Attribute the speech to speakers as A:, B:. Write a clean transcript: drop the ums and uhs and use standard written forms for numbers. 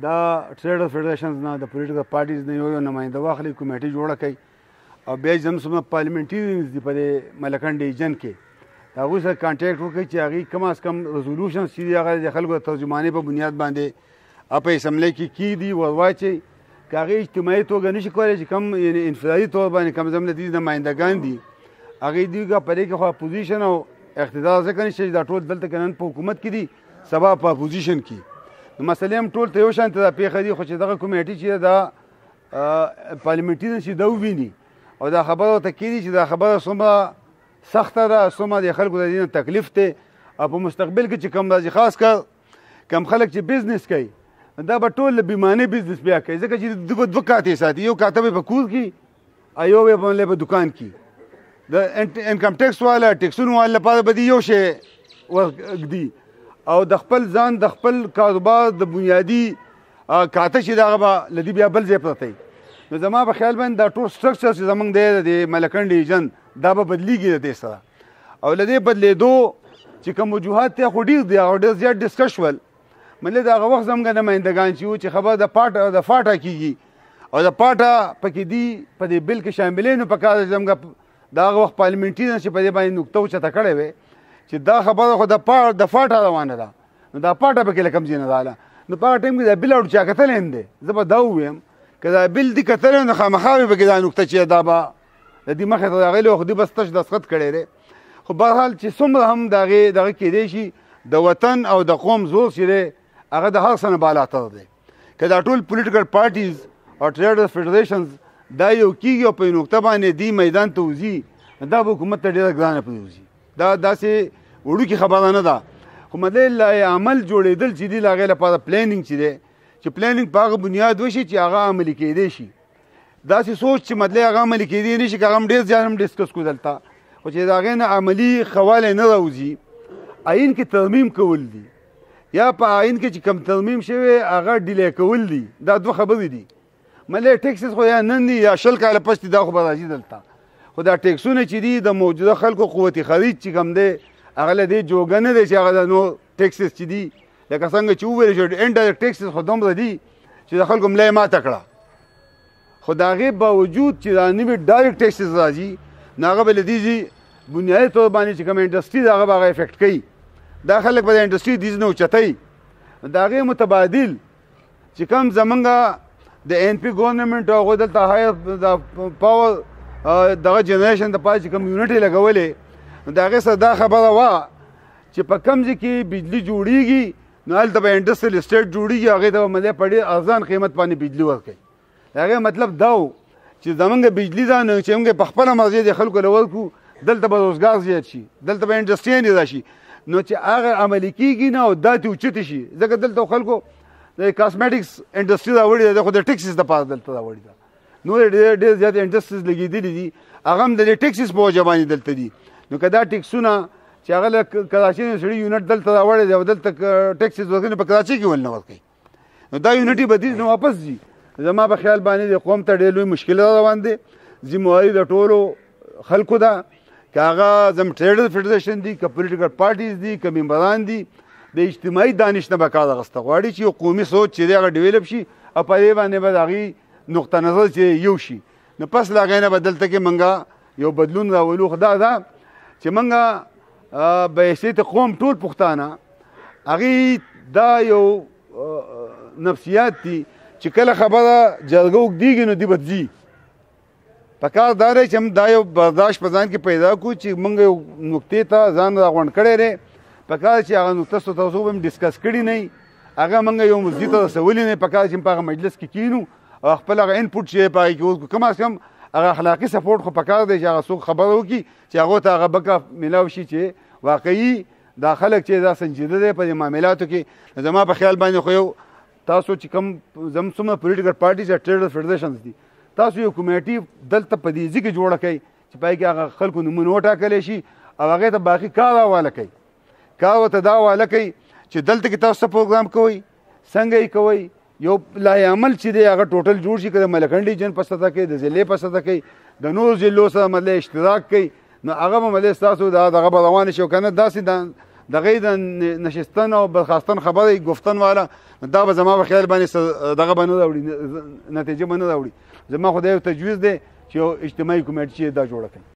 A: دا ټریډر فیډریشنز نه د پولیټیکل پارټیز نه یو نماینده واخلي کمیټي جوړه کوي او بیا زموږ پارلیمنټریز دي په دې ملاکنډ ډیویژن کې هغوی سره کانټیکټ وکړي چې هغوی کم از کم ریزولوشنز چې دي هغه د خلکو د ترجمانۍ په بنیاد باندې په اسمبلی کې کیږدي ور واچوي که هغې اجتماعي توګه نشي کولی چې کم یعنې انفرادي طور باندې کم زم د دې نمایندګان دي هغوی دوی په دې کې خو اپوزیشن او اقتدار ځکه نشته چې دا ټول دلته که نن په حکومت کې دي سبا په اپوزیشن کې نو مسلې هم ټول ته یو شانته دا پېښه دي خو چې دغه کمیټي چې دا پارلیمنټریزم چې دا وویني او دا خبره ورته کېږي چې دا خبره څومره سخته ده څومره د خلکو د دې نه تکلیف دی او په مستقبل کې چې کوم راځي خاص کر کم خلک چې بزنس کوي دا به ټول له بیمانه بزنس بیا کوي ځکه چې دغه دوه کاتې ساتي یو کاته به په کور کې او یو به په دکان کې د انکم ټیکس والا ټیکسونو والا لپاره به یو شی ورږدي او د خپل ځان د خپل کاروبار د بنیادي کاته چې دغه به له دې بیا بل ځای پرته وي نو زما په خیال باندې دا ټول سټرکچر چې زموږ دی د ملاکنډ ډیویژن دا به بدلیږي د دې سره او له دې بدلېدو چې کوم وجوهات دی خو ډېر دي او ډېر زیات ډسکس شول مطلب د هغه وخت زموږ نمایندګان چې وو چې خبر د فاټا کېږي او د فاټا پکې دي په دې بل کې شاملې نو پکار زموږ د هغه وخت پارلیمنټریزم چې په دې باندې نقطه اوچته کړې وې چې دا خبره خو د فاټا روانه ده نو دا فاټا پکې له کوم ځای نه راغله نو په هغه ټایم کې دا بل اړو چا کتلی هم دی زه به دا ووایم که دا بل دي کتلی نو خامخا به پکې دا نقطه چې دا به د دې مخې ته راغلی او خو دوی بس تش دستخط کړی دی خو بهرحال چې څومره هم د هغې دغه کیدی شي د وطن او د قوم زور چې دی هغه د هر څه نه بالاتر دی که دا ټول پولیټیکل پارټیز او ټریډر فیډریشنز دا یو کېږي او په یو نقطه باندې دی میدان ته وځي دا به حکومت ته ډېره ګرانه پرېوځي دا داسې وړوکې خبره نه ده خو مطلب عمل جوړېدل چې دي د هغې لپاره پلانینګ چې دی چې پلانینګ په هغه بنیاد وشي چې هغه عملي کېدی شي داسې سوچ چې مطلب هغه عملي کېدی نه شي که هغه هم ډېر زیات هم ډسکس کړو دلته خو چې د هغې نه عملي خوالی نه راوځي آیین کې ترمیم کول دي یا په آیین کې چې کم ترمیم شوی هغه ډیلی کول دي دا دوه خبرې دي مطلب ټیکسز خو یا نن دي یا 20 کاله پس دي دا خو به راځي دلته خو دا ټیکسونه چې دي د موجوده خلکو قوت خرید چې کوم دی هغه له دې جوګه نه دی چې هغه د نور ټیکسز چې دي لکه څنګه چې وویل شو انډایرکټ ټیکسز خو دومره دي چې د خلکو ملا یې ماته کړه خو د هغې باوجود چې دا نوي ډایرکټ ټیکسز راځي نو هغه به له دې بنیادي طور باندې چې کوم انډسټري ده هغه به هغه افیکټ کوي دا خلک به د انډسټري دیز نه اوچتوي د هغې متبادل چې کوم زمونږ د این پي ګورنمنټ او هغوی دلته هایر د پاور دغه جنریشن دپاره چې کوم یونټ یې لګولې نو د هغې سره دا خبره وه چې په کوم ځای کې بجلي جوړېږي نو هلته به انډسټریل اسټیټ جوړېږي هغې ته به مطلب په ډېر ارزان قیمت باندې بجلي ورکوي د هغې مطلب دا و چې زمونږ بجلي ده نو چې موږ په خپله مرضي د خلکو له ورکړو دلته به روزګار زیات شي دلته به انډسټریانې راشي نو چې هغه عملي کېږي نه او دا ترې اوچتې شي ځکه دلته خلکو د کاسمیټکس انډسټري راوړې ده خو د ټیکسز دپاره دلته راوړې ده نور ډېر زیات انډسټریز لګېدلي دي هغه هم د دې ټیکسز په وجه باندې دلته دي نو که دا ټیکسونه چې هغه له کراچۍ نه سړي یونټ دلته راوړی دی او دلته ټیکسز ورکوي نو په کراچۍ کې ولې نه ورکوي نو دا یونټ یې به نه واپس ځي زما په خیال باندې د قوم ته ډېر لوی مشکلات روان دی ذمواري د ټولو خلکو ده که هغه زم ټریډر فیډریشن دي که پولیټیکل پارټیز دي که ممبران دي د اجتماعي دانش نه به کار اخیسته غواړي چې یو قومي سوچ چې دی هغه ډیولپ شي او په دې باندې به د هغې نقطه نظر چې یو شي نو پس له هغې نه به دلته کې موږ یو بدلون راولو خو دا ده چې موږ به حیثیت قوم ټول پښتانه هغې دا یو نفسیات دي چې کله خبره جرګه اوږدېږي نو دې به ځي په کار دا دی چې دا یو برداشت په ځان کې پیدا کړو چې موږ یو نقطې ته ځان راغونډ کړی دی په کار چې هغه نقطه تاسو به هم ډسکس کړي نه وي هغه موږ یو مزدي ته رسولي نه په کار چې په هغه مجلس کې کینو او خپل هغه انپوټ چې په هغې کې ورکړو کم از کم هغه اخلاقي سپورټ خو په کار دی چې هغه څوک خبره وکړي چې هغو ته هغه بکه میلاو شي چې واقعي دا خلک چې دا سنجیده دی په دې معاملاتو کې زما په خیال باندې خو یو تاسو چې کوم زم څومره پولیټیکل پارټیز یا ټریډر فیډریشنز دي تاسو یو کمیټي دلته په دې ځای کې جوړه کړئ چې پای کې هغه خلکو نومونه وټاکلی شي او هغې ته باقي کار حواله کوي کار ورته دا حواله کوي چې دلته کې تاسو څه پروګرام کوئ څنګه یې کوئ یو لایحه عمل چې دی هغه ټوټل جوړ شي که د ملاکنډ ډیویژن په سطحه کې د ضلعې په سطحه کې د نورو ضلعو سره مطلب اشتراک کوي نو هغه به مطلب ستاسو دغه به روانه شي او که نه داسې د هغې د نشستن او برخاستن خبره گفتن والا دا به زما په خیال باندې دغه به نه راوړي نتیجه به نه راوړي زما خو دا یو تجویز دی چې یو اجتماعي کمیټه چې دا جوړه کړي